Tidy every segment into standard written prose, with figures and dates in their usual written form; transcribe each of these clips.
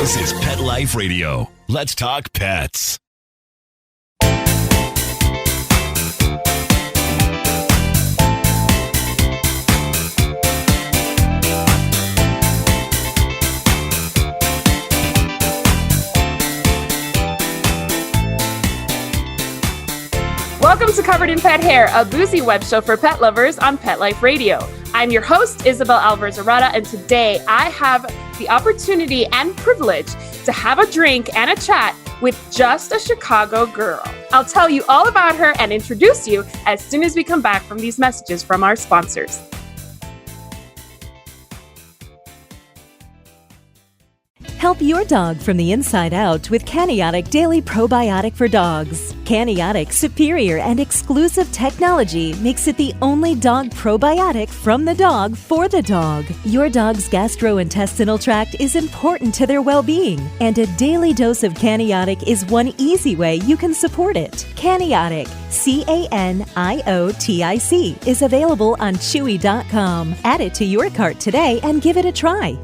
This is Pet Life Radio. Let's talk pets. Welcome to Covered in Pet Hair, a boozy web show for pet lovers on Pet Life Radio. I'm your host, Isabel Alvarez-Arrada, and today I have the opportunity and privilege to have a drink and a chat with just a Chicago girl. I'll tell you all about her and introduce you as soon as we come back from these messages from our sponsors. Help your dog from the inside out with Caniotic Daily Probiotic for Dogs. Caniotic's superior and exclusive technology makes it the only dog probiotic from the dog for the dog. Your dog's gastrointestinal tract is important to their well-being, and a daily dose of Caniotic is one easy way you can support it. Caniotic, Caniotic, is available on Chewy.com. Add it to your cart today and give it a try.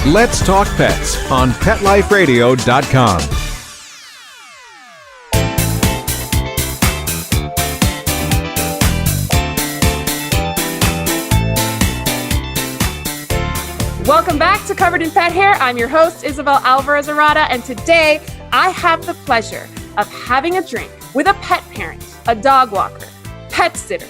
Let's Talk Pets on PetLifeRadio.com. Welcome back to Covered in Pet Hair. I'm your host, Isabel Alvarez-Arrada, and today I have the pleasure of having a drink with a pet parent, a dog walker, pet sitter,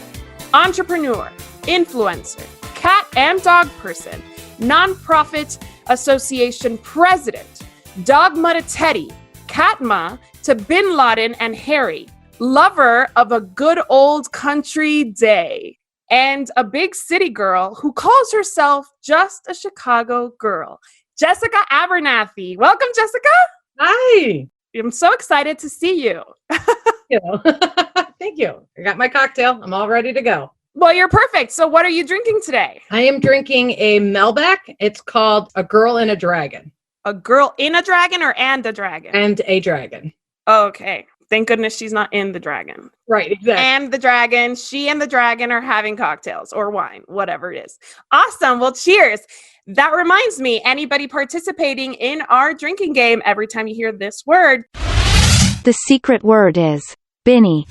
entrepreneur, influencer, cat and dog person, nonprofit association president, dog mudda Teddy, cat ma to Bin Laden and Harry, lover of a good old country day, and a big city girl who calls herself just a Chicago girl, Jessica Abernathy. Welcome, Jessica. Hi. I'm so excited to see you. Thank you. I got my cocktail. I'm all ready to go. Well, you're perfect. So what are you drinking today? I am drinking a Melback. It's called A Girl in a Dragon. A girl in a dragon or and a dragon? And a dragon. Okay. Thank goodness she's not in the dragon. Right, exactly. And the dragon, she and the dragon are having cocktails or wine, whatever it is. Awesome. Well, cheers. That reminds me, anybody participating in our drinking game, every time you hear this word, the secret word is Binny.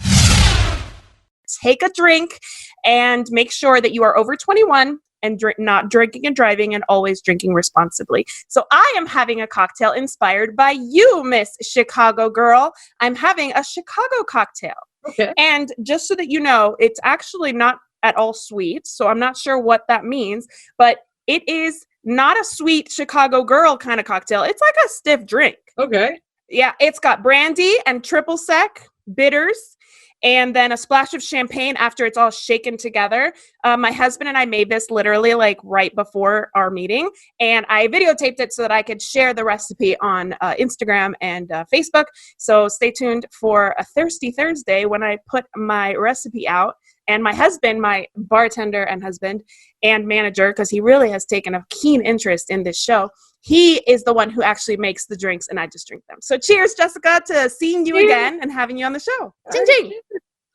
Take a drink and make sure that you are over 21 and not drinking and driving, and always drinking responsibly. So I am having a cocktail inspired by you, Miss Chicago girl. I'm having a Chicago cocktail. Okay. And just so that you know, it's actually not at all sweet. So I'm not sure what that means, but it is not a sweet Chicago girl kind of cocktail. It's like a stiff drink. Okay. Yeah, it's got brandy and triple sec, bitters, and then a splash of champagne after it's all shaken together. My husband and I made this literally like right before our meeting, and I videotaped it so that I could share the recipe on Instagram and Facebook. So stay tuned for a Thirsty Thursday when I put my recipe out. And my husband, my bartender and husband and manager, because he really has taken a keen interest in this show, he is the one who actually makes the drinks and I just drink them. So cheers, Jessica, to seeing you again and having you on the show. Ching, ching.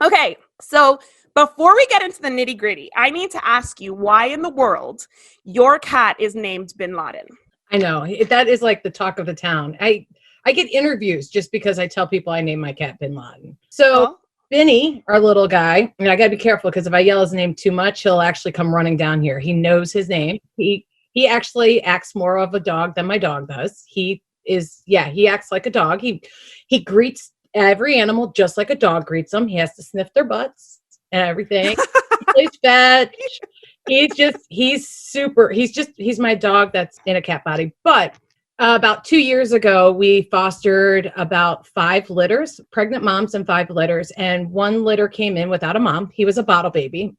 Okay, so before we get into the nitty gritty, I need to ask you why in the world your cat is named Bin Laden. I know. That is like the talk of the town. I get interviews just because I tell people I named my cat Bin Laden. So Binny, our little guy, and I got to be careful because if I yell his name too much, he'll actually come running down here. He knows his name. He actually acts more of a dog than my dog does. He acts like a dog. He greets every animal just like a dog greets them. He has to sniff their butts and everything. He plays fetch. He's my dog that's in a cat body. But about 2 years ago, we fostered about 5 litters, pregnant moms and 5 litters. And 1 litter came in without a mom. He was a bottle baby.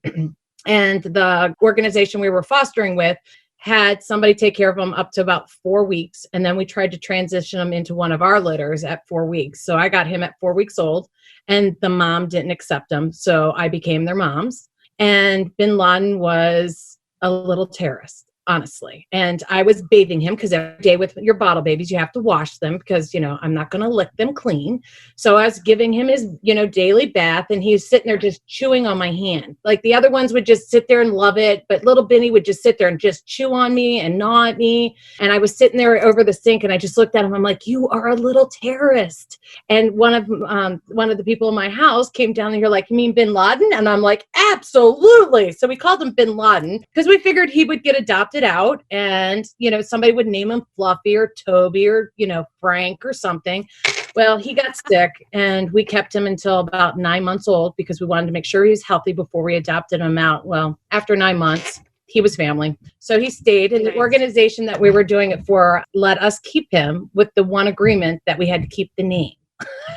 And the organization we were fostering with had somebody take care of him up to about 4 weeks. And then we tried to transition him into one of our litters at 4 weeks. So I got him at 4 weeks old and the mom didn't accept him. So I became their moms. And Bin Laden was a little terrorist. honestly. And I was bathing him because every day with your bottle babies, you have to wash them because, I'm not going to lick them clean. So I was giving him his, daily bath, and he was sitting there just chewing on my hand. Like the other ones would just sit there and love it. But little Benny would just sit there and just chew on me and gnaw at me. And I was sitting there over the sink, and I just looked at him. I'm like, you are a little terrorist. And one of the people in my house came down and you're like, you mean Bin Laden? And I'm like, absolutely. So we called him Bin Laden because we figured he would get adopted out, and somebody would name him Fluffy or Toby or Frank or something. Well, he got sick, and we kept him until about 9 months old because we wanted to make sure he was healthy before we adopted him out. Well, after 9 months, he was family. So he stayed, and the organization that we were doing it for let us keep him with the one agreement that we had to keep the name.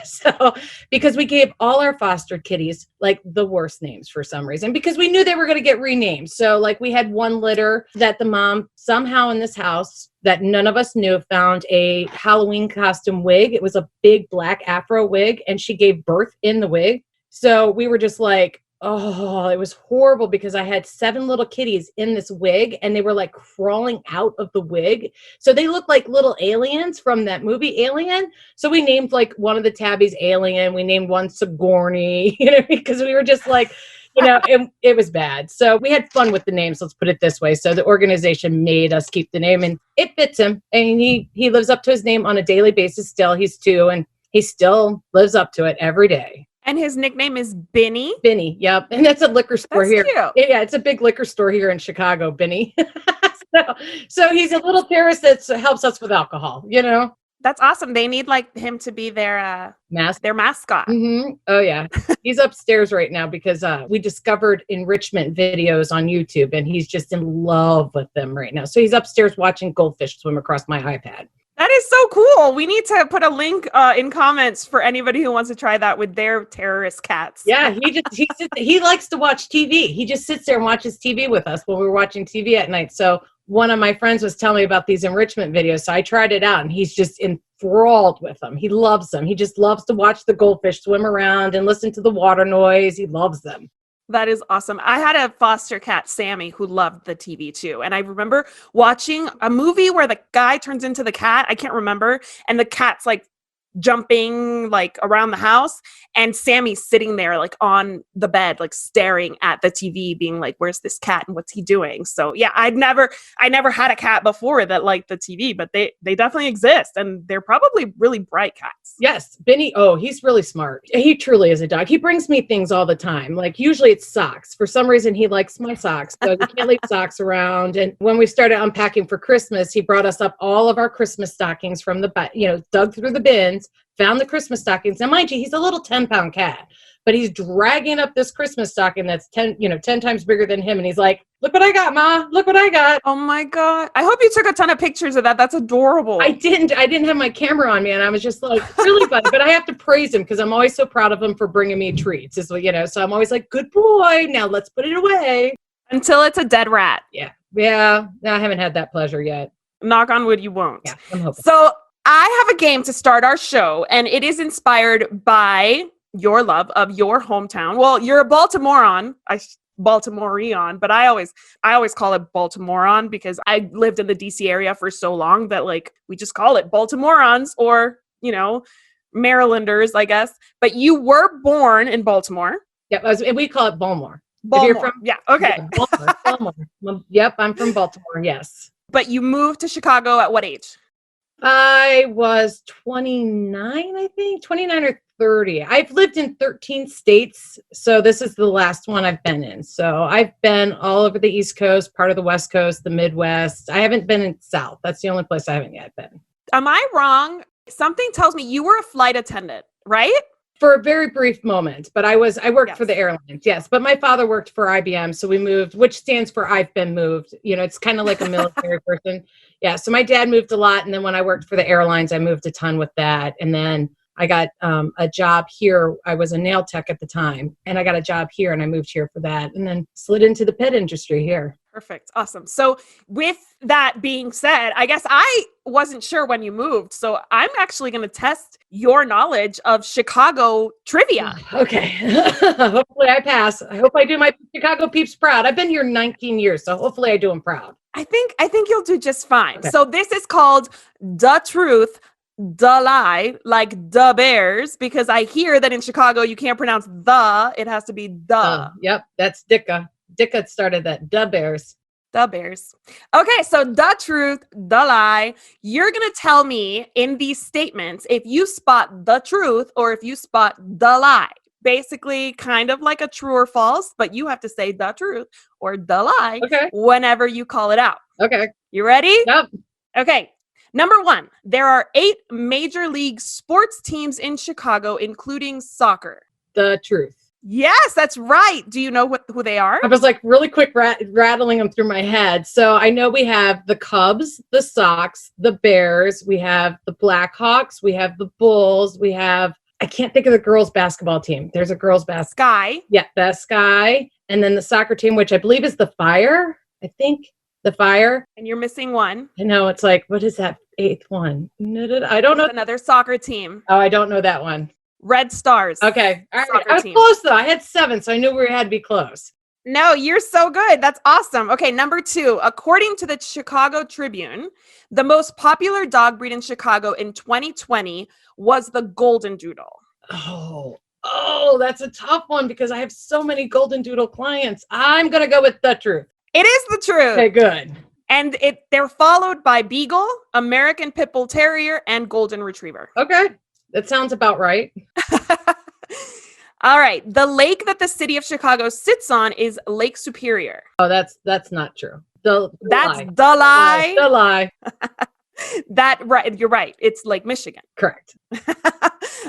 So, because we gave all our foster kitties like the worst names for some reason, because we knew they were going to get renamed. So like we had one litter that the mom somehow in this house that none of us knew found a Halloween costume wig. It was a big black Afro wig, and she gave birth in the wig. So we were just like, oh, it was horrible because I had 7 little kitties in this wig, and they were like crawling out of the wig. So they looked like little aliens from that movie Alien. So we named like one of the tabbies Alien. We named one Sigourney, because we were just like, it was bad. So we had fun with the names. Let's put it this way. So the organization made us keep the name, and it fits him. And he lives up to his name on a daily basis still. He's 2, and he still lives up to it every day. And his nickname is Benny? Benny, yep. And that's a liquor store here. Cute. Yeah, it's a big liquor store here in Chicago, Benny. So he's a little terrorist that helps us with alcohol, That's awesome. They need like him to be their mascot. Mm-hmm. Oh, yeah. He's upstairs right now because we discovered enrichment videos on YouTube, and he's just in love with them right now. So he's upstairs watching goldfish swim across my iPad. That is so cool. We need to put a link in comments for anybody who wants to try that with their terrorist cats. Yeah, he likes to watch TV. He just sits there and watches TV with us when we're watching TV at night. So one of my friends was telling me about these enrichment videos. So I tried it out, and he's just enthralled with them. He loves them. He just loves to watch the goldfish swim around and listen to the water noise. He loves them. That is awesome. I had a foster cat, Sammy, who loved the TV too. And I remember watching a movie where the guy turns into the cat. I can't remember. And the cat's like jumping like around the house, and Sammy's sitting there like on the bed, like staring at the TV, being like, where's this cat and what's he doing? So yeah, I never had a cat before that liked the TV, but they definitely exist, and they're probably really bright cats. Yes, Benny. Oh, he's really smart. He truly is a dog. He brings me things all the time. Like usually it's socks. For some reason, he likes my socks. So we can't leave socks around. And when we started unpacking for Christmas, he brought us up all of our Christmas stockings from the, dug through the bins, found the Christmas stockings. Now, mind you, he's a little 10-pound cat, but he's dragging up this Christmas stocking that's 10 times bigger than him. And he's like, look what I got, Ma. Look what I got. Oh my God. I hope you took a ton of pictures of that. That's adorable. I didn't have my camera on me, and I was just like, really, buddy. But I have to praise him because I'm always so proud of him for bringing me treats. So I'm always like, good boy. Now let's put it away. Until it's a dead rat. Yeah. Yeah. I haven't had that pleasure yet. Knock on wood, you won't. Yeah, I'm hoping. So I have a game to start our show, and it is inspired by your love of your hometown. Well, you're a Baltimorean, but I always call it Baltimorean because I lived in the DC area for so long that like we just call it Baltimoreans or, Marylanders, I guess. But you were born in Baltimore. Yep, we call it Baltimore. Baltimore. Yeah, okay. Yeah, Baltimore. Yep, I'm from Baltimore, yes. But you moved to Chicago at what age? I was 29, I think, 29 or 30. I've lived in 13 states, so this is the last one I've been in. So I've been all over the East Coast, part of the West Coast, the Midwest. I haven't been in South. That's the only place I haven't yet been. Am I wrong? Something tells me you were a flight attendant, right? For a very brief moment, but I worked for the airlines. Yes. But my father worked for IBM. So we moved, which stands for I've been moved. It's kind of like a military person. Yeah. So my dad moved a lot. And then when I worked for the airlines, I moved a ton with that. And then I got a job here. I was a nail tech at the time, and I got a job here, and I moved here for that, and then slid into the pet industry here. Perfect. Awesome. So with that being said, I guess I wasn't sure when you moved. So I'm actually going to test your knowledge of Chicago trivia. Okay. Hopefully I pass. I hope I do my Chicago peeps proud. I've been here 19 years, so hopefully I do them proud. I think you'll do just fine. Okay. So this is called the truth, the lie, like the Bears, because I hear that in Chicago you can't pronounce the, it has to be the. Yep, that's Dicka. Dicka started that. The Bears. The Bears. Okay, so the truth, the lie. You're going to tell me in these statements if you spot the truth or if you spot the lie. Basically, kind of like a true or false, but you have to say the truth or the lie whenever you call it out. Okay. You ready? Yep. Okay. Number 1, there are 8 major league sports teams in Chicago, including soccer. The truth. Yes, that's right. Do you know who they are? I was like really quick rattling them through my head. So I know we have the Cubs, the Sox, the Bears, we have the Blackhawks, we have the Bulls, we have, I can't think of the girls basketball team. There's a girls basketball. Sky. Yeah, the Sky. And then the soccer team, which I believe is the Fire. I think the Fire. And you're missing one. I know, it's like, what is that 8th one? I don't know. Another soccer team. Oh, I don't know that one. Red Stars. Okay. All right. I was team. close though. I had 7, so I knew we had to be close. No, you're so good. That's awesome. Okay, number 2, according to the Chicago Tribune, the most popular dog breed in Chicago in 2020 was the Golden Doodle. Oh, that's a tough one because I have so many Golden Doodle clients. I'm going to go with the truth. It is the truth. Okay, good. And they're followed by Beagle, American Pit Bull Terrier, and Golden Retriever. Okay, that sounds about right. All right. The lake that the city of Chicago sits on is Lake Superior. Oh, that's not true. That's lie. the lie. The lie. Right. You're right. It's Lake Michigan. Correct.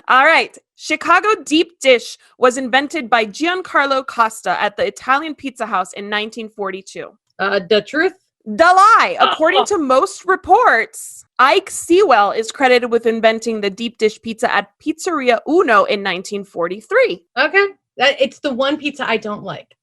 All right. Chicago deep dish was invented by Giancarlo Costa at the Italian Pizza House in 1942. The truth. The lie. According to most reports, Ike Sewell is credited with inventing the deep dish pizza at Pizzeria Uno in 1943. Okay. It's the one pizza I don't like.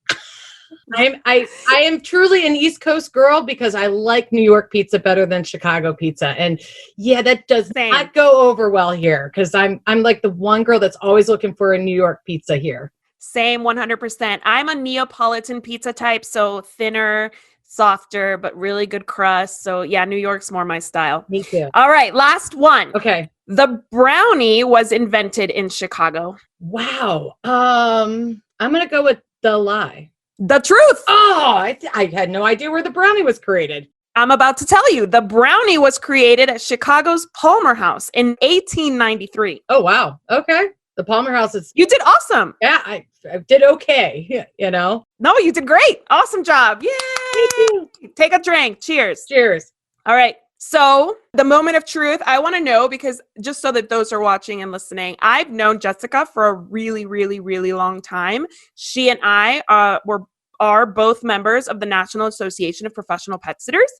I am truly an East Coast girl because I like New York pizza better than Chicago pizza. And yeah, that does not go over well here because I'm like the one girl that's always looking for a New York pizza here. Same, 100%. I'm a Neapolitan pizza type, so thinner, softer, but really good crust. So yeah, New York's more my style. Me too. All right, last one. Okay. The brownie was invented in Chicago. Wow. I'm going to go with the lie. The truth. Oh, I had no idea where the brownie was created. I'm about to tell you. The brownie was created at Chicago's Palmer House in 1893. Oh, wow. Okay. The Palmer House is... You did awesome. Yeah, I did okay, you know? No, you did great. Awesome job. Yay. Thank you. Take a drink. Cheers. Cheers. All right. So the moment of truth, I want to know, because just so that those are watching and listening, I've known Jessica for a really, really, really long time. She and I are both members of the National Association of Professional Pet Sitters.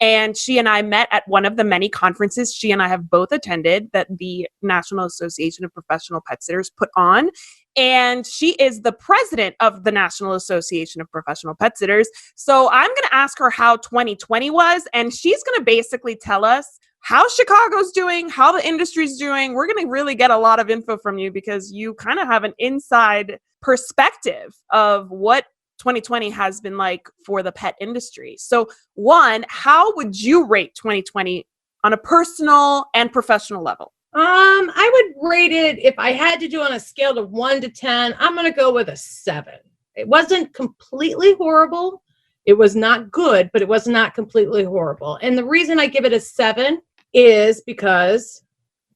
And she and I met at one of the many conferences she and I have both attended that the National Association of Professional Pet Sitters put on. And she is the president of the National Association of Professional Pet Sitters. So I'm going to ask her how 2020 was, and she's going to basically tell us how Chicago's doing, how the industry's doing. We're going to really get a lot of info from you because you kind of have an inside perspective of what 2020 has been like for the pet industry. So one, how would you rate 2020 on a personal and professional level? I would rate it, if I had to do on a scale of 1 to 10, I'm going to go with a 7. It wasn't completely horrible. It was not good, but it was not completely horrible. And the reason I give it a 7 is because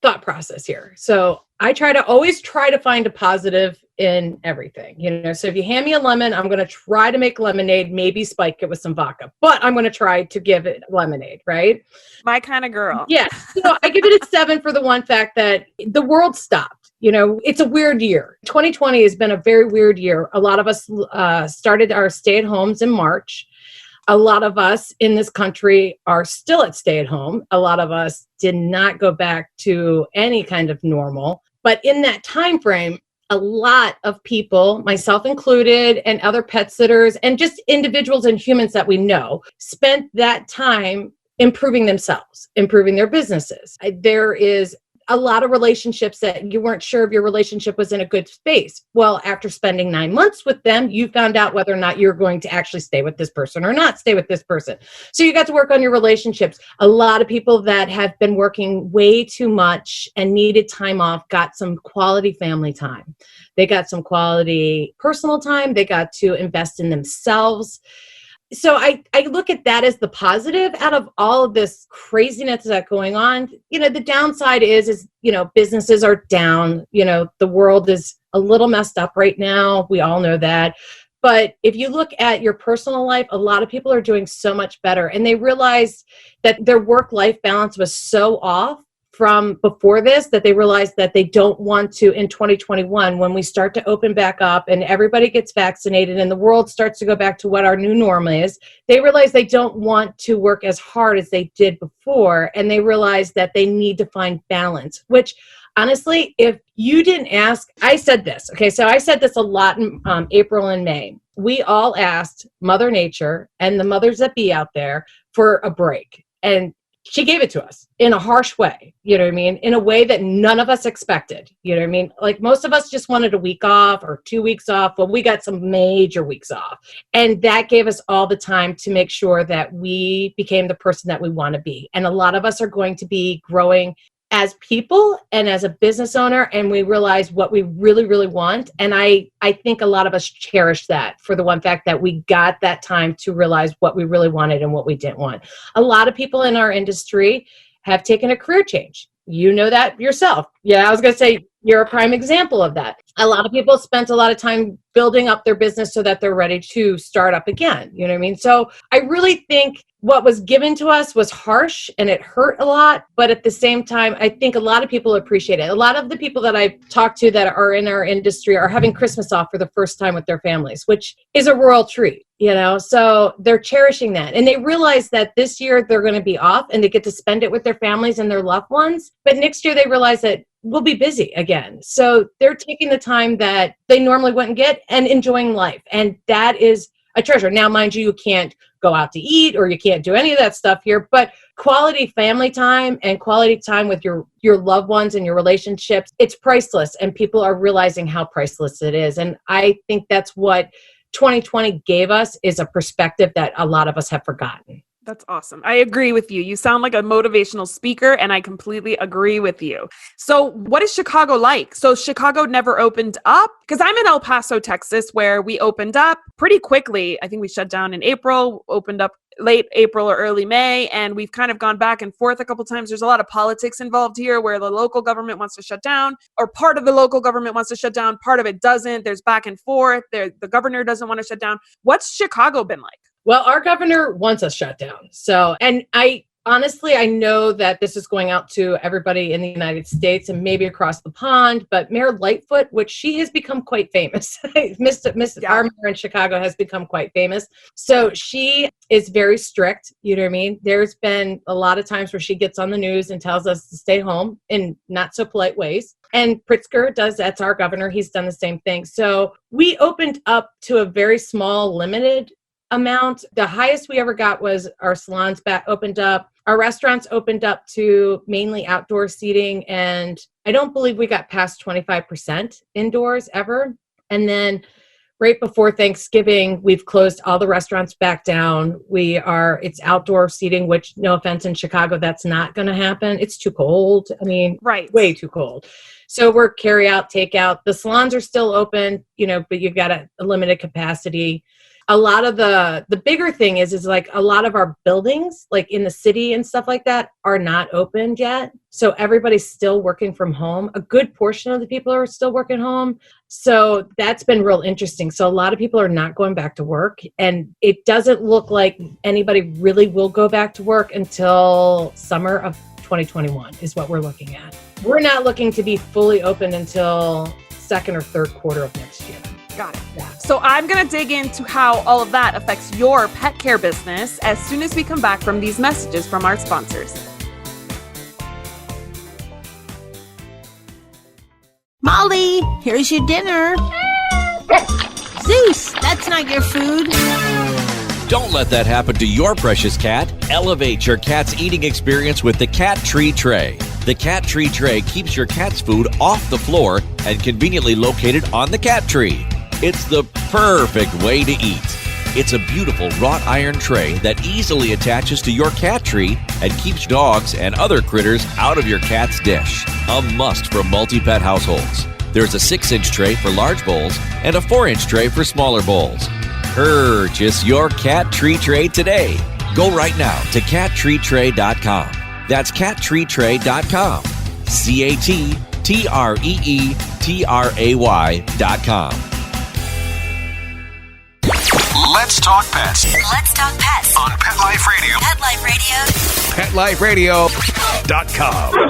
thought process here. So I always try to find a positive in everything, so if you hand me a lemon, I'm going to try to make lemonade, maybe spike it with some vodka, but I'm going to try to give it lemonade, right? My kind of girl. Yeah. So I give it a 7 for the one fact that the world stopped. It's a weird year. 2020 has been a very weird year. A lot of us started our stay-at-homes in March. A lot of us in this country are still at stay-at-home. A lot of us did not go back to any kind of normal. But in that time frame, a lot of people, myself included, and other pet sitters, and just individuals and humans that we know, spent that time improving themselves, improving their businesses. There is a lot of relationships that you weren't sure if your relationship was in a good space. Well, after spending 9 months with them, you found out whether or not you're going to actually stay with this person or not stay with this person. So you got to work on your relationships. A lot of people that have been working way too much and needed time off got some quality family time. They got some quality personal time. They got to invest in themselves. So I look at that as the positive out of all of this craziness that's going on. The downside is, businesses are down. The world is a little messed up right now. We all know that. But if you look at your personal life, a lot of people are doing so much better. And they realized that their work-life balance was so off from before this that they realized that they don't want to in 2021, when we start to open back up and everybody gets vaccinated and the world starts to go back to what our new norm is, they realize they don't want to work as hard as they did before. And they realize that they need to find balance, which honestly, if you didn't ask, I said this. Okay, so I said this a lot in April and May. We all asked Mother Nature and the mothers that be out there for a break. And she gave it to us in a harsh way, in a way that none of us expected, like most of us just wanted a week off or 2 weeks off. Well, we got some major weeks off, and that gave us all the time to make sure that we became the person that we want to be. And a lot of us are going to be growing as people and as a business owner, and we realize what we really, really want. And I think a lot of us cherish that for the one fact that we got that time to realize what we really wanted and what we didn't want. A lot of people in our industry have taken a career change. You know that yourself. Yeah, I was going to say you're a prime example of that. A lot of people spent a lot of time building up their business so that they're ready to start up again. You know what I mean? So I really think what was given to us was harsh and it hurt a lot. But at the same time, I think a lot of people appreciate it. A lot of the people that I've talked to that are in our industry are having Christmas off for the first time with their families, which is a royal treat, so they're cherishing that. And they realize that this year they're going to be off and they get to spend it with their families and their loved ones. But next year they realize that we'll be busy again. So they're taking the time that they normally wouldn't get and enjoying life. And that is a treasure. Now, mind you can't go out to eat or you can't do any of that stuff here, but quality family time and quality time with your loved ones and your relationships, it's priceless. And people are realizing how priceless it is. And I think that's what 2020 gave us, is a perspective that a lot of us have forgotten. That's awesome. I agree with you. You sound like a motivational speaker, and I completely agree with you. So what is Chicago like? So Chicago never opened up? Because I'm in El Paso, Texas, where we opened up pretty quickly. I think we shut down in April, opened up late April or early May, and we've kind of gone back and forth a couple times. There's a lot of politics involved here where the local government wants to shut down, or part of the local government wants to shut down, part of it doesn't. There's back and forth. The governor doesn't want to shut down. What's Chicago been like? Well, our governor wants us shut down. So, and I know that this is going out to everybody in the United States and maybe across the pond, but Mayor Lightfoot, which she has become quite famous. Our mayor in Chicago has become quite famous. So she is very strict. You know what I mean? There's been a lot of times where she gets on the news and tells us to stay home in not so polite ways. And Pritzker that's our governor. He's done the same thing. So we opened up to a very small, limited amount. The highest we ever got was our salons opened up. Our restaurants opened up to mainly outdoor seating. And I don't believe we got past 25% indoors ever. And then right before Thanksgiving, we've closed all the restaurants back down. It's outdoor seating, which, no offense, in Chicago, that's not going to happen. It's too cold. I mean, right. Way too cold. So we're carry out, takeout. The salons are still open, but you've got a limited capacity. A lot of the bigger thing is like a lot of our buildings, like in the city and stuff like that, are not opened yet. So everybody's still working from home. A good portion of the people are still working home. So that's been real interesting. So a lot of people are not going back to work, and it doesn't look like anybody really will go back to work until summer of 2021 is what we're looking at. We're not looking to be fully open until second or third quarter of next year. Got it. Yeah. So I'm going to dig into how all of that affects your pet care business as soon as we come back from these messages from our sponsors. Molly, here's your dinner. Zeus, that's not your food. Don't let that happen to your precious cat. Elevate your cat's eating experience with the Cat Tree Tray. The The Cat Tree Tray keeps your cat's food off the floor and conveniently located on the cat tree. It's the perfect way to eat. It's a beautiful wrought iron tray that easily attaches to your cat tree and keeps dogs and other critters out of your cat's dish. A must for multi-pet households. There's a 6-inch tray for large bowls and a 4-inch tray for smaller bowls. Purchase your Cat Tree Tray today. Go right now to cattreetray.com. That's cattreetray.com. CATTREETRAY.com. Let's talk pets Let's talk pets on Pet Life Radio. Pet Life Radio. PetLifeRadio.com.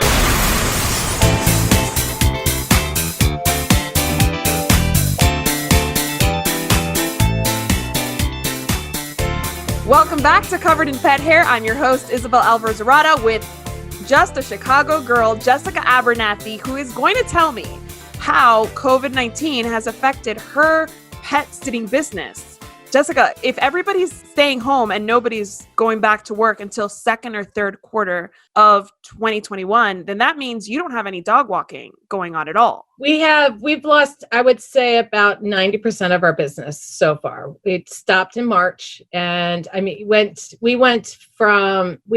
Welcome back to Covered in Pet Hair. I'm your host, Isabel Alvarez-Arada, with just a Chicago girl, Jessica Abernathy, who is going to tell me how COVID-19 has affected her pet sitting business. Jessica, if everybody's staying home and nobody's going back to work until second or third quarter of 2021, then that means you don't have any dog walking going on at all. We've lost, I would say, about 90% of our business so far. It stopped in March, and we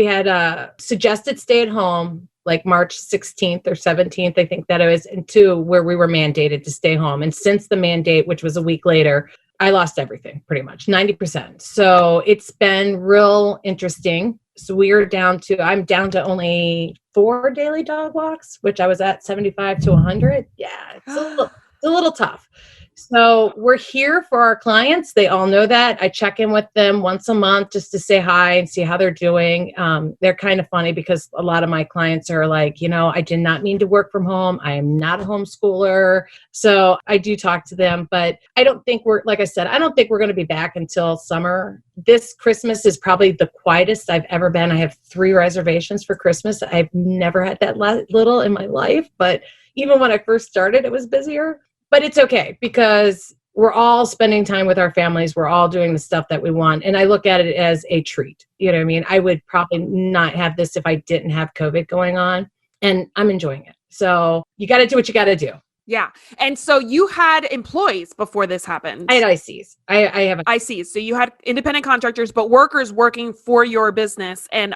had a suggested stay at home like March 16th or 17th, I think that it was, into where we were mandated to stay home. And since the mandate, which was a week later, I lost everything pretty much, 90%. So it's been real interesting. So I'm down to only 4 daily dog walks, which I was at 75 to 100. Yeah, it's a little tough. So we're here for our clients. They all know that. I check in with them once a month just to say hi and see how they're doing. They're kind of funny because a lot of my clients are like, I did not mean to work from home. I am not a homeschooler. So I do talk to them, but I don't think we're going to be back until summer. This Christmas is probably the quietest I've ever been. I have 3 reservations for Christmas. I've never had that little in my life, but even when I first started, it was busier. But it's okay because we're all spending time with our families. We're all doing the stuff that we want. And I look at it as a treat. You know what I mean? I would probably not have this if I didn't have COVID going on. And I'm enjoying it. So you got to do what you got to do. Yeah. And so you had employees before this happened. I had ICs. I have ICs. So you had independent contractors, but workers working for your business. And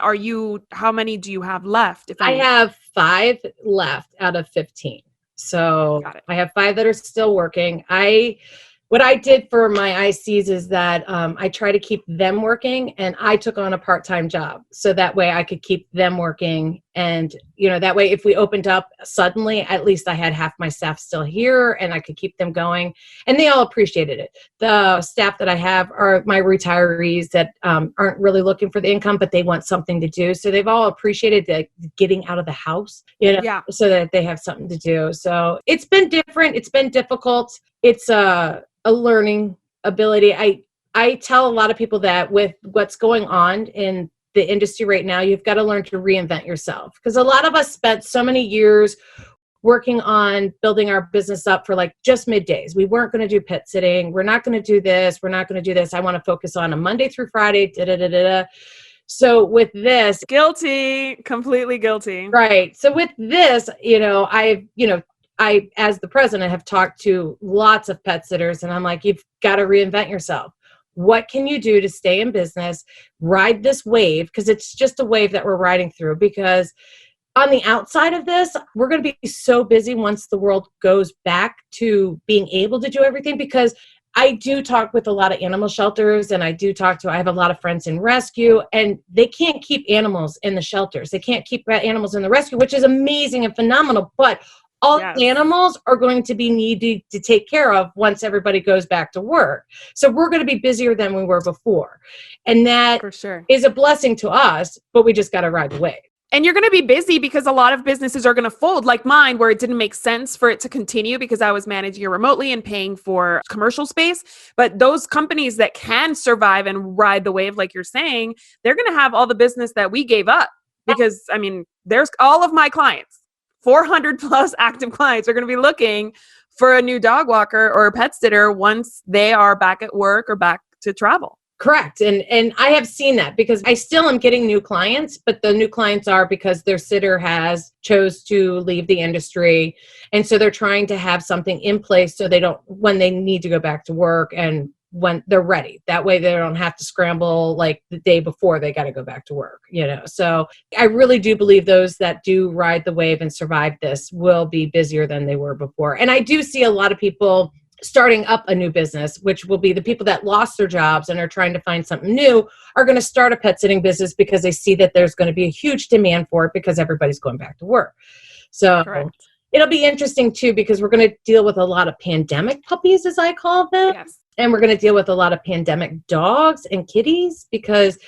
how many do you have left? I have 5 left out of 15. So I have 5 that are still working. What I did for my ICs is that I try to keep them working, and I took on a part-time job. So that way I could keep them working. And, that way if we opened up suddenly, at least I had half my staff still here and I could keep them going. And they all appreciated it. The staff that I have are my retirees that aren't really looking for the income, but they want something to do. So they've all appreciated getting out of the house, so that they have something to do. So it's been different. It's been difficult. It's a learning ability. I tell a lot of people that with what's going on in the industry right now, you've got to learn to reinvent yourself, because a lot of us spent so many years working on building our business up for like just middays. We weren't going to do pet sitting. We're not going to do this. We're not going to do this. I want to focus on a Monday through Friday. So with this, completely guilty. Right. So with this, I, as the president, have talked to lots of pet sitters, and I'm like, you've got to reinvent yourself. What can you do to stay in business, ride this wave? Because it's just a wave that we're riding through. Because on the outside of this, we're going to be so busy once the world goes back to being able to do everything. Because I do talk with a lot of animal shelters, and I have a lot of friends in rescue, and they can't keep animals in the shelters. They can't keep animals in the rescue, which is amazing and phenomenal. But all animals are going to be needed to take care of once everybody goes back to work. So we're going to be busier than we were before. And that for sure is a blessing to us, but we just got to ride the wave. And you're going to be busy because a lot of businesses are going to fold, like mine, where it didn't make sense for it to continue because I was managing it remotely and paying for commercial space. But those companies that can survive and ride the wave, like you're saying, they're going to have all the business that we gave up. Because, there's all of my clients. 400 plus active clients are going to be looking for a new dog walker or a pet sitter once they are back at work or back to travel. Correct. And I have seen that because I still am getting new clients, but the new clients are because their sitter has chose to leave the industry. And so they're trying to have something in place so they don't, when they need to go back to work and when they're ready, that way they don't have to scramble like the day before they got to go back to work, So I really do believe those that do ride the wave and survive this will be busier than they were before. And I do see a lot of people starting up a new business, which will be the people that lost their jobs and are trying to find something new, are going to start a pet sitting business because they see that there's going to be a huge demand for it because everybody's going back to work. So Correct. It'll be interesting too, because we're going to deal with a lot of pandemic puppies, as I call them. Yes. And we're going to deal with a lot of pandemic dogs and kitties because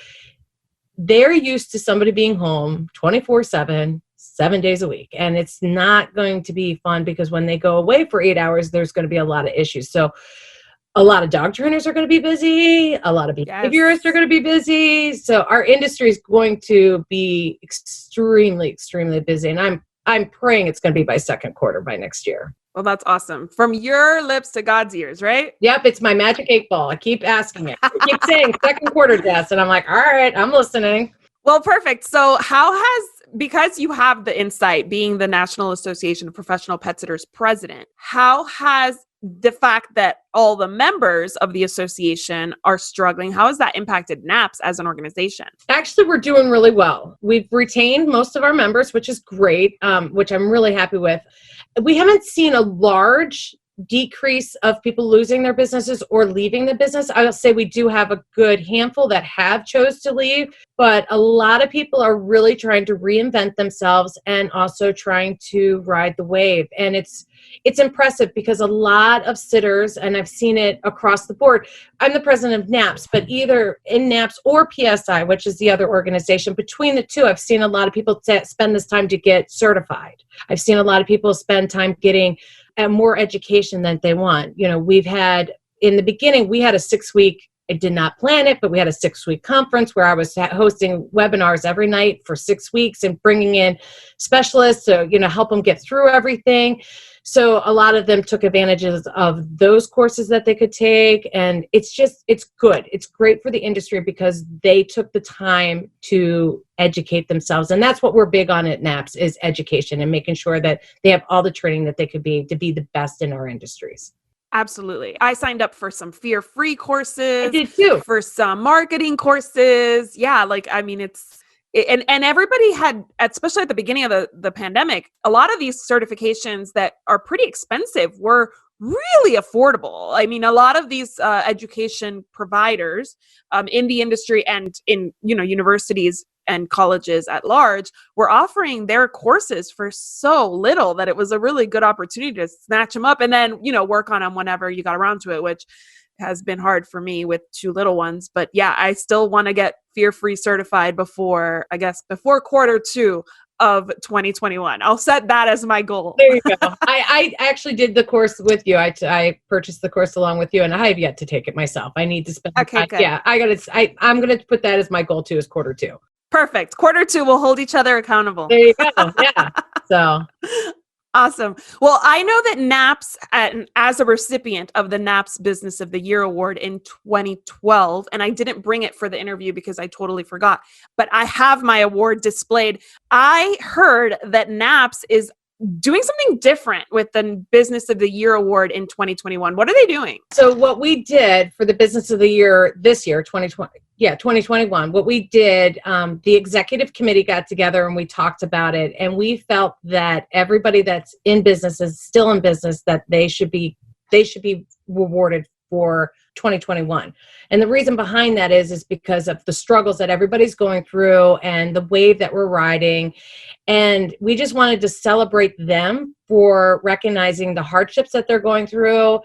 they're used to somebody being home 24/7, 7 days a week. And it's not going to be fun because when they go away for 8 hours, there's going to be a lot of issues. So a lot of dog trainers are going to be busy. A lot of behaviorists are going to be busy. So our industry is going to be extremely, extremely busy. And I'm praying it's going to be by second quarter by next year. Well, that's awesome. From your lips to God's ears, right? Yep, it's my magic 8-ball. I keep asking it. I keep saying second quarter, Jess, and I'm like, all right, I'm listening. Well, perfect. So because you have the insight, being the National Association of Professional Pet Sitters president, how has the fact that all the members of the association are struggling, how has that impacted NAPS as an organization? Actually, we're doing really well. We've retained most of our members, which is great, which I'm really happy with. We haven't seen a large decrease of people losing their businesses or leaving the business. I will say we do have a good handful that have chose to leave, but a lot of people are really trying to reinvent themselves and also trying to ride the wave. And it's impressive because a lot of sitters, and I've seen it across the board. I'm the president of NAPS, but either in NAPS or PSI, which is the other organization, between the two, I've seen a lot of people spend this time to get certified. I've seen a lot of people spend time getting more education than they want. We've had, in the beginning, we had a 6-week, I did not plan it, but we had a 6-week conference where I was hosting webinars every night for 6 weeks and bringing in specialists to, help them get through everything. So a lot of them took advantages of those courses that they could take. And it's good. It's great for the industry because they took the time to educate themselves. And that's what we're big on at NAPS is education and making sure that they have all the training that they could be to be the best in our industries. Absolutely. I signed up for some fear-free courses. I did too. For some marketing courses. Yeah. And everybody had, especially at the beginning of the pandemic, a lot of these certifications that are pretty expensive were really affordable. I mean, a lot of these education providers in the industry and in, universities and colleges at large were offering their courses for so little that it was a really good opportunity to snatch them up and then, work on them whenever you got around to it, which has been hard for me with 2 little ones. But yeah, I still want to get fear-free certified before quarter 2 of 2021. I'll set that as my goal. There you go. I actually did the course with you. I purchased the course along with you, and I have yet to take it myself. I need to spend okay, good. Yeah, I'm going to put that as my goal too, is quarter 2. Perfect. Quarter 2, we'll hold each other accountable. There you go. Yeah. So awesome. Well, I know that NAPS, as a recipient of the NAPS Business of the Year Award in 2012, and I didn't bring it for the interview because I totally forgot, but I have my award displayed. I heard that NAPS is doing something different with the Business of the Year Award in 2021. What are they doing? So what we did for the Business of the Year this year, 2021, what we did, the executive committee got together and we talked about it. And we felt that everybody that's in business is still in business, that they should be rewarded for 2021. And the reason behind that is because of the struggles that everybody's going through and the wave that we're riding. And we just wanted to celebrate them for recognizing the hardships that they're going through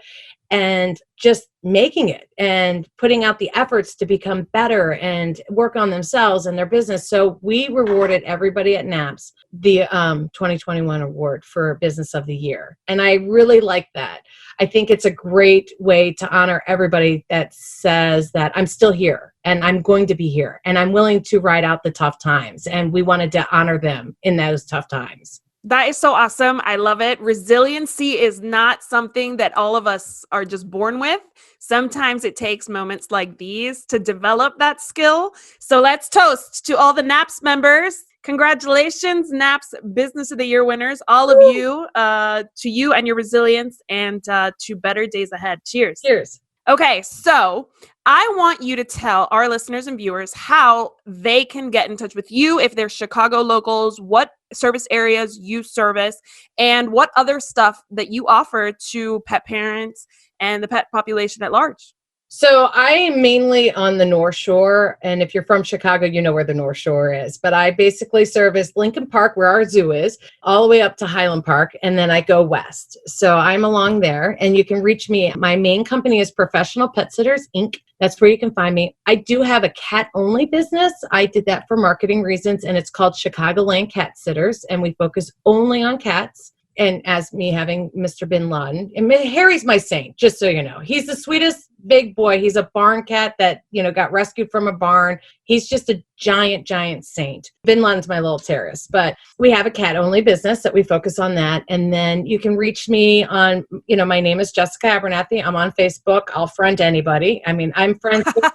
and just making it and putting out the efforts to become better and work on themselves and their business. So we rewarded everybody at NAPS the 2021 award for Business of the Year. And I really like that. I think it's a great way to honor everybody that says that I'm still here and I'm going to be here and I'm willing to ride out the tough times. And we wanted to honor them in those tough times. That is so awesome. I love it. Resiliency is not something that all of us are just born with. Sometimes it takes moments like these to develop that skill. So let's toast to all the NAPS members. Congratulations, NAPS Business of the Year winners, all of you, to you and your resilience, and to better days ahead. Cheers. Cheers. Okay, so I want you to tell our listeners and viewers how they can get in touch with you if they're Chicago locals, what service areas you service, and what other stuff that you offer to pet parents and the pet population at large. So I am mainly on the North Shore, and if you're from Chicago, you know where the North Shore is. But I basically service Lincoln Park, where our zoo is, all the way up to Highland Park, and then I go west. So I'm along there, and you can reach me. My main company is Professional Pet Sitters, Inc. That's where you can find me. I do have a cat-only business. I did that for marketing reasons, and it's called Chicagoland Cat Sitters, and we focus only on cats. And as me having Mr. Bin Laden, and Harry's my saint, just so you know. He's the sweetest big boy. He's a barn cat that, got rescued from a barn. He's just a giant, giant saint. Bin Laden's my little terrorist. But we have a cat-only business that we focus on that. And then you can reach me on, my name is Jessica Abernathy. I'm on Facebook. I'll friend anybody. I mean, I'm friends with,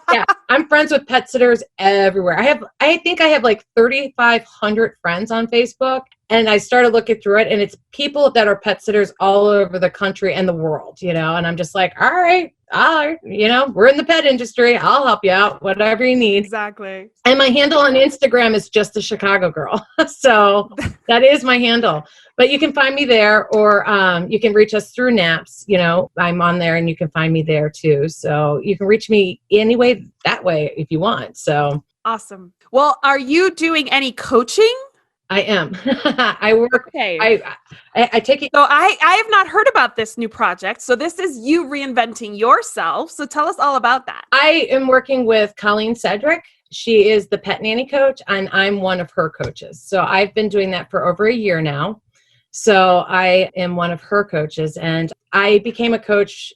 I'm friends with pet sitters everywhere. I think I have like 3,500 friends on Facebook. And I started looking through it, and it's people that are pet sitters all over the country and the world, and I'm just like, all right, we're in the pet industry. I'll help you out, whatever you need. Exactly. And my handle on Instagram is just a Chicago girl. So that is my handle. But you can find me there, or you can reach us through NAPS. I'm on there, and you can find me there too. So you can reach me anyway that way if you want. So awesome. Well, are you doing any coaching? I am. I work. Okay. I take it. So I have not heard about this new project. So this is you reinventing yourself. So tell us all about that. I am working with Colleen Cedric. She is the pet nanny coach, and I'm one of her coaches. So I've been doing that for over a year now. So I am one of her coaches, and I became a coach.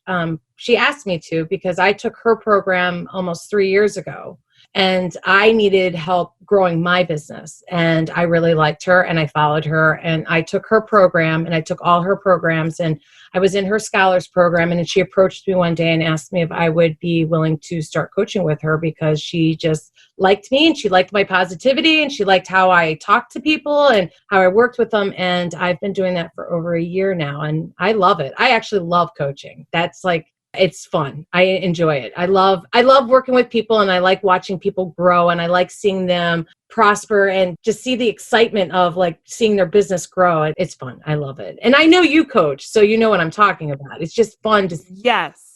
She asked me to because I took her program almost 3 years ago. And I needed help growing my business. And I really liked her, and I followed her, and I took her program, and I took all her programs, and I was in her scholars program. And then she approached me one day and asked me if I would be willing to start coaching with her, because she just liked me, and she liked my positivity, and she liked how I talked to people and how I worked with them. And I've been doing that for over a year now, and I love it. I actually love coaching. That's like, it's fun. I enjoy it. I love working with people, and I like watching people grow, and I like seeing them prosper and just see the excitement of like seeing their business grow. It's fun. I love it. And I know you coach, so you know what I'm talking about. It's just fun to, yes.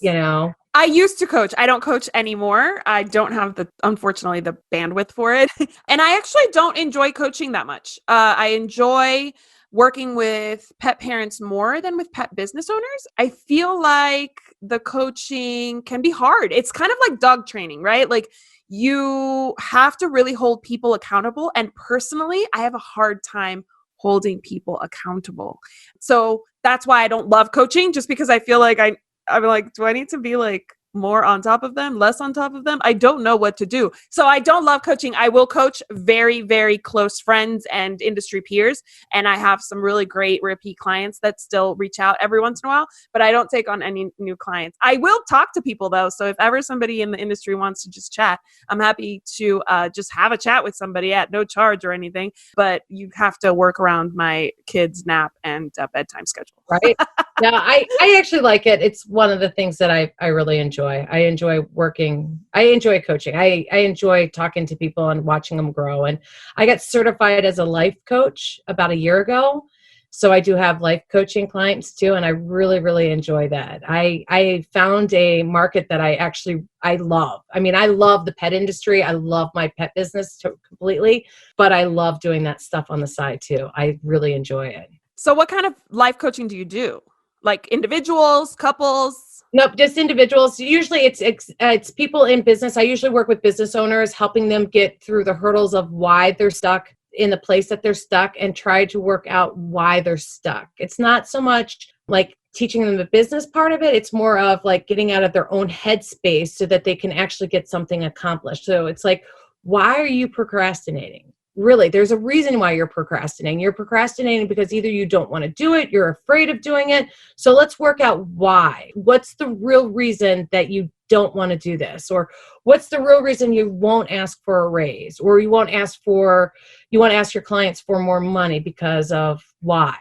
I used to coach. I don't coach anymore. I don't have unfortunately, the bandwidth for it. And I actually don't enjoy coaching that much. I enjoy working with pet parents more than with pet business owners. I feel like the coaching can be hard. It's kind of like dog training, right? Like you have to really hold people accountable. And personally, I have a hard time holding people accountable. So that's why I don't love coaching, just because I feel like I'm like, do I need to be like more on top of them, less on top of them? I don't know what to do. So I don't love coaching. I will coach very, very close friends and industry peers. And I have some really great repeat clients that still reach out every once in a while, but I don't take on any new clients. I will talk to people though. So if ever somebody in the industry wants to just chat, I'm happy to just have a chat with somebody at no charge or anything, but you have to work around my kids' nap and bedtime schedule. Right. Yeah, I actually like it. It's one of the things that I really enjoy. I enjoy working. I enjoy coaching. I enjoy talking to people and watching them grow. And I got certified as a life coach about a year ago. So I do have life coaching clients too. And I really, really enjoy that. I found a market that I love. I mean, I love the pet industry. I love my pet business completely, but I love doing that stuff on the side too. I really enjoy it. So what kind of life coaching do you do? Like individuals, couples? Nope, just individuals. Usually it's people in business. I usually work with business owners, helping them get through the hurdles of why they're stuck in the place that they're stuck and try to work out why they're stuck. It's not so much like teaching them the business part of it. It's more of like getting out of their own headspace so that they can actually get something accomplished. So it's like, why are you procrastinating? really, there's a reason why you're procrastinating. You're procrastinating because either you don't want to do it, you're afraid of doing it. So let's work out why. What's the real reason that you don't want to do this? Or what's the real reason you won't ask for a raise? Or you want to ask your clients for more money because of why?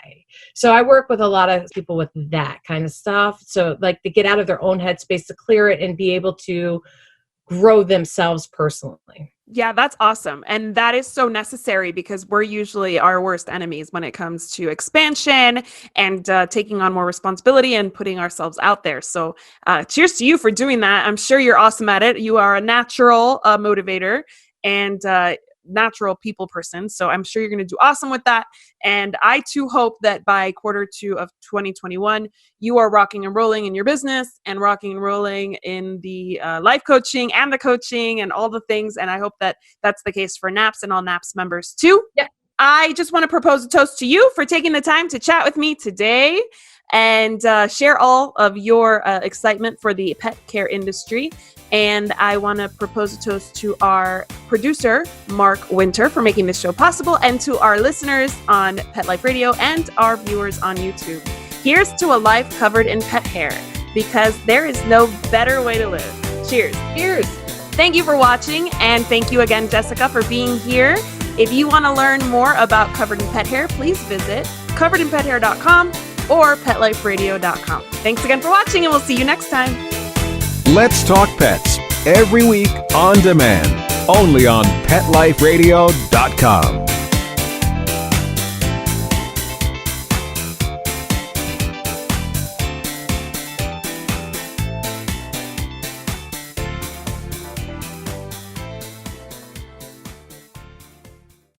So I work with a lot of people with that kind of stuff. So like to get out of their own headspace, to clear it and be able to grow themselves personally. Yeah, that's awesome. And that is so necessary because we're usually our worst enemies when it comes to expansion and taking on more responsibility and putting ourselves out there. So cheers to you for doing that. I'm sure you're awesome at it. You are a natural motivator and natural people person. So I'm sure you're going to do awesome with that. And I too hope that by Q2 of 2021, you are rocking and rolling in your business and rocking and rolling in the life coaching and the coaching and all the things. And I hope that that's the case for NAPS and all NAPS members too. Yeah. I just want to propose a toast to you for taking the time to chat with me today and share all of your excitement for the pet care industry. And I want to propose a toast to our producer, Mark Winter, for making this show possible, and to our listeners on Pet Life Radio and our viewers on YouTube. Here's to a life covered in pet hair, because there is no better way to live. Cheers. Cheers. Thank you for watching, and thank you again, Jessica, for being here. If you want to learn more about Covered in Pet Hair, please visit coveredinpethair.com or petliferadio.com. Thanks again for watching, and we'll see you next time. Let's Talk Pets, every week on demand, only on PetLifeRadio.com.